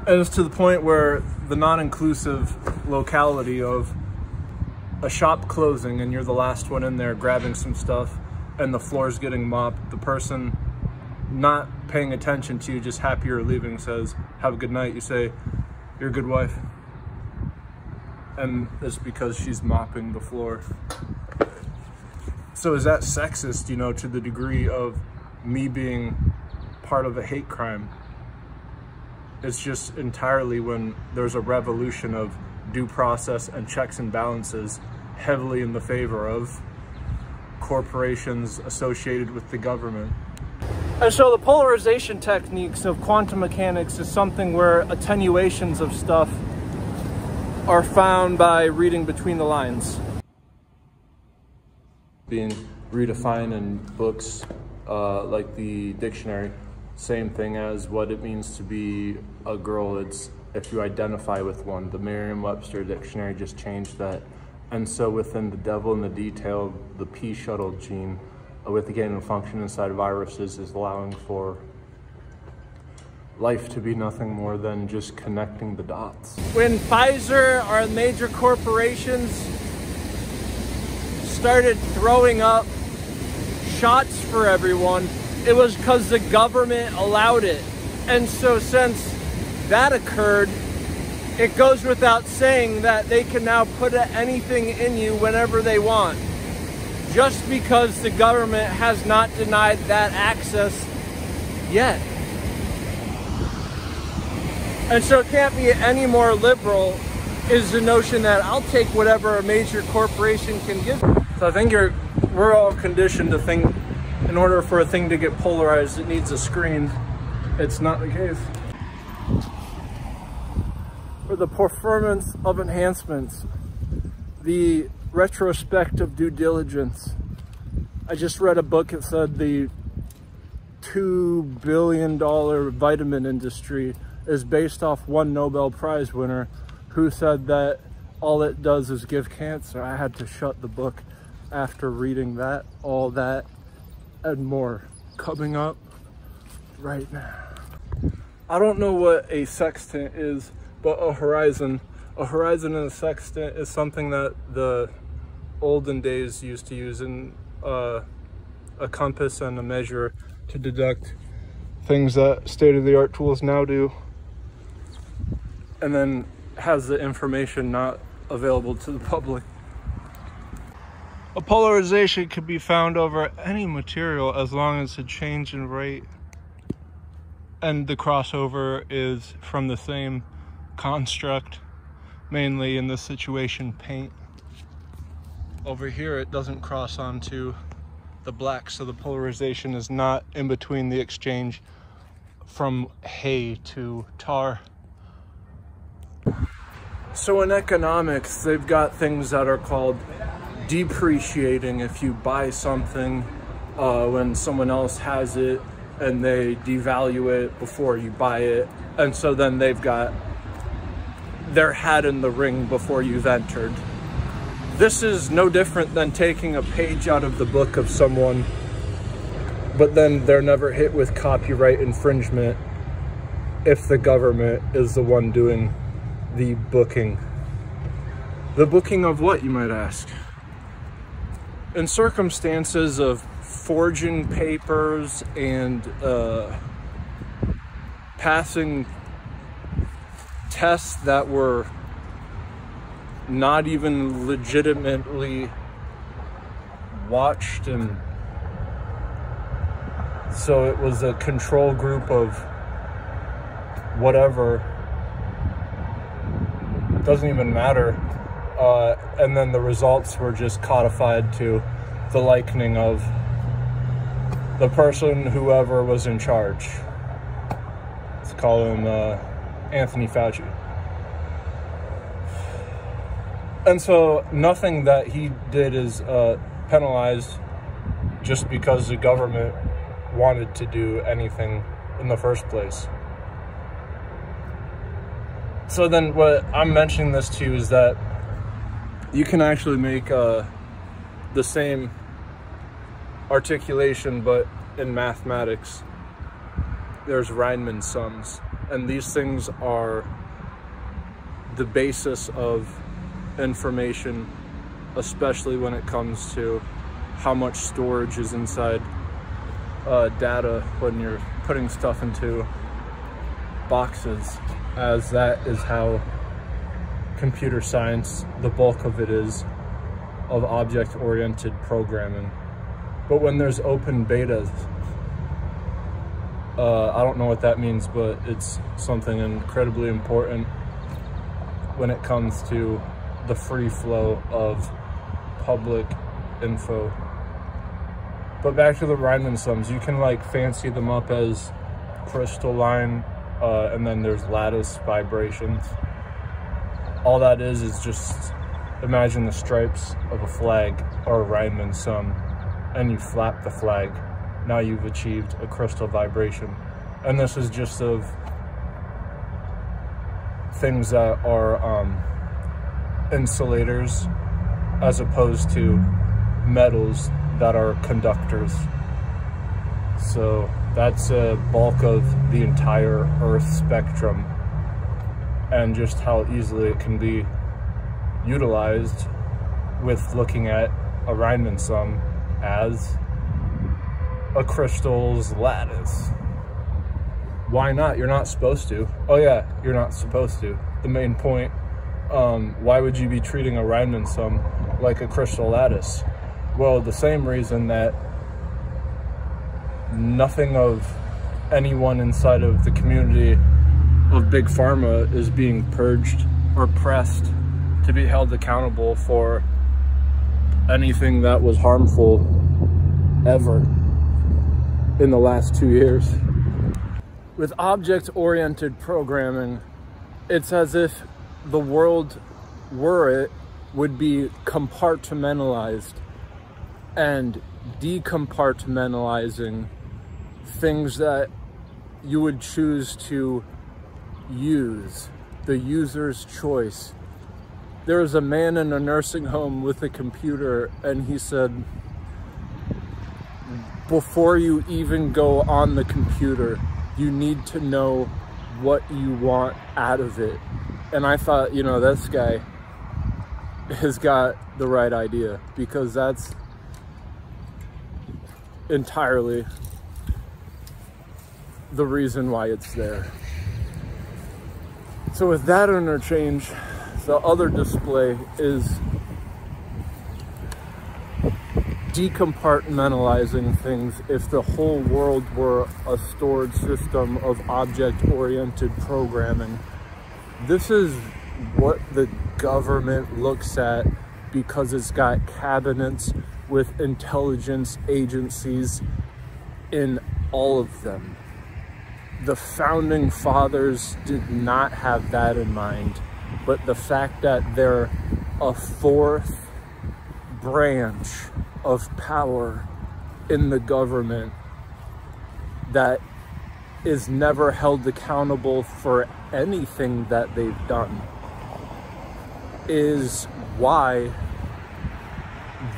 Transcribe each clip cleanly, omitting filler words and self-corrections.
And it's to the point where the non-inclusive locality of a shop closing and you're the last one in there grabbing some stuff and the floor's getting mopped, the person not paying attention to you, just happy you're leaving, says, "Have a good night." You say, "You're a good wife." And it's because she's mopping the floor. So is that sexist, you know, to the degree of me being part of a hate crime? It's just entirely when there's a revolution of due process and checks and balances heavily in the favor of corporations associated with the government. And so the polarization techniques of quantum mechanics is something where attenuations of stuff are found by reading between the lines. Being redefined in books like the dictionary, same thing as what it means to be a girl. It's if you identify with one. The Merriam-Webster dictionary just changed that. And so within the devil in the detail, the P shuttle gene with the gain of function inside viruses is allowing for life to be nothing more than just connecting the dots. When Pfizer or major corporations started throwing up shots for everyone, it was because the government allowed it. And so since that occurred, it goes without saying that they can now put anything in you whenever they want, just because the government has not denied that access yet. And so it can't be any more liberal is the notion that I'll take whatever a major corporation can give me. So I think we're all conditioned to think in order for a thing to get polarized, it needs a screen. It's not the case. For the performance of enhancements, the retrospective due diligence. I just read a book that said the $2 billion vitamin industry is based off one Nobel Prize winner who said that all it does is give cancer. I had to shut the book after reading that, all that and more coming up right now. I don't know what a sextant is, but a horizon and a sextant is something that the olden days used to use in a compass and a measure to deduct things that state-of-the-art tools now do, and then has the information not available to the public. A polarization can be found over any material as long as it's a change in rate and the crossover is from the same construct, mainly in this situation paint. Over here it doesn't cross onto the black, so the polarization is not in between the exchange from hay to tar. So in economics, they've got things that are called depreciating. If you buy something when someone else has it and they devalue it before you buy it, and so then they've got their hat in the ring before you've entered. This is no different than taking a page out of the book of someone, but then they're never hit with copyright infringement if the government is the one doing the booking. The booking of what, you might ask? In circumstances of forging papers and passing tests that were not even legitimately watched, and so it was a control group of whatever, doesn't even matter, and then the results were just codified to the likening of the person whoever was in charge. Let's call him Anthony Fauci. And so nothing that he did is penalized just because the government wanted to do anything in the first place. So then what I'm mentioning this to is that you can actually make the same articulation, but in mathematics. There's Riemann sums. And these things are the basis of information, especially when it comes to how much storage is inside data when you're putting stuff into boxes, as that is how computer science, the bulk of it is, of object-oriented programming. But when there's open betas, I don't know what that means, but it's something incredibly important when it comes to the free flow of public info. But back to the Riemann sums, you can like fancy them up as crystalline, and then there's lattice vibrations. All that is just, imagine the stripes of a flag or a Riemann sum, and you flap the flag. Now you've achieved a crystal vibration. And this is just of things that are insulators as opposed to metals that are conductors. So that's a bulk of the entire Earth spectrum, and just how easily it can be utilized with looking at a Riemann sum as a crystal's lattice. Why not? You're not supposed to. Oh yeah, you're not supposed to. The main point, why would you be treating a Riemann sum like a crystal lattice? Well, the same reason that nothing of anyone inside of the community of Big Pharma is being purged or pressed to be held accountable for anything that was harmful ever in the last 2 years. With object-oriented programming, it's as if the world, were it, would be compartmentalized, and decompartmentalizing things that you would choose to use, the user's choice. There was a man in a nursing home with a computer, and he said, before you even go on the computer, you need to know what you want out of it. And I thought, you know, this guy has got the right idea, because that's entirely the reason why it's there. So with that interchange, the other display is decompartmentalizing things. If the whole world were a stored system of object-oriented programming, this is what the government looks at, because it's got cabinets with intelligence agencies in all of them. The founding fathers did not have that in mind, but the fact that they're a fourth branch of power in the government that is never held accountable for anything that they've done is why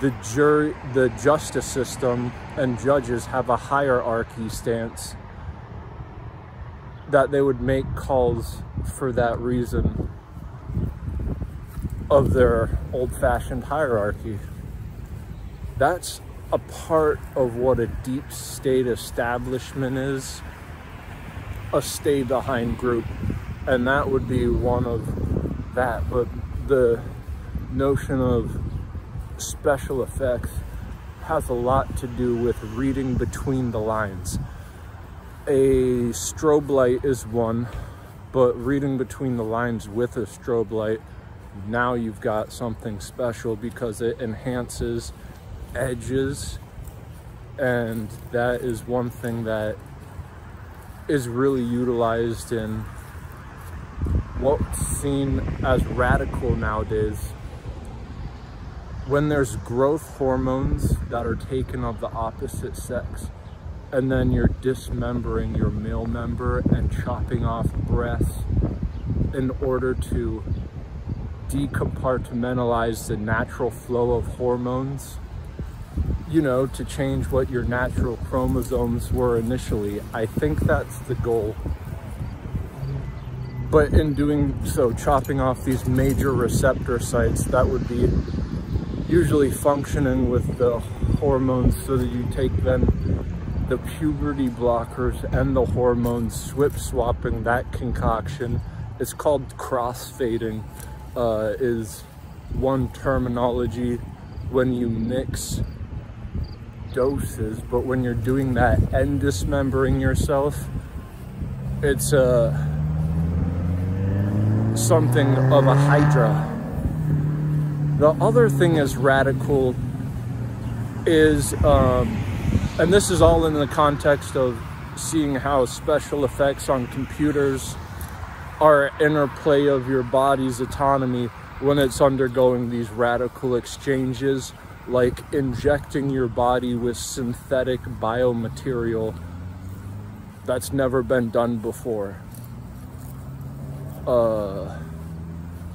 the justice system and judges have a hierarchy stance, that they would make calls for that reason of their old-fashioned hierarchy. That's a part of what a deep state establishment is, a stay-behind group, and that would be one of that. But the notion of special effects has a lot to do with reading between the lines. A strobe light is one, but reading between the lines with a strobe light, now you've got something special, because it enhances edges, and that is one thing that is really utilized in what's seen as radical nowadays. When there's growth hormones that are taken of the opposite sex, and then you're dismembering your male member and chopping off breasts in order to decompartmentalize the natural flow of hormones, you know, to change what your natural chromosomes were initially. I think that's the goal. But in doing so, chopping off these major receptor sites that would be usually functioning with the hormones, so that you take then the puberty blockers and the hormones, swapping that concoction. It's called crossfading, is one terminology when you mix doses, but when you're doing that and dismembering yourself, it's something of a hydra. The other thing is radical is, and this is all in the context of seeing how special effects on computers are interplay of your body's autonomy when it's undergoing these radical exchanges, like injecting your body with synthetic biomaterial that's never been done before.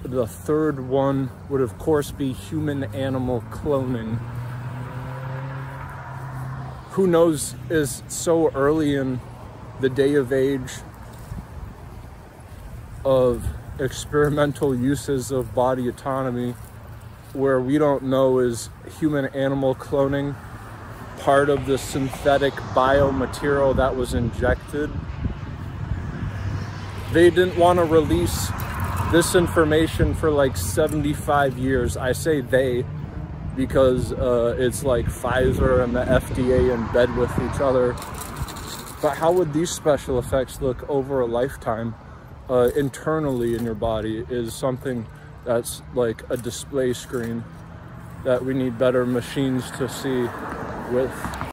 The third one would of course be human-animal cloning. Who knows, is so early in the day of age of experimental uses of body autonomy, where we don't know, is human-animal cloning part of the synthetic biomaterial that was injected. They didn't want to release this information for like 75 years. I say they because it's like Pfizer and the FDA in bed with each other. But how would these special effects look over a lifetime internally in your body is something that's like a display screen that we need better machines to see with.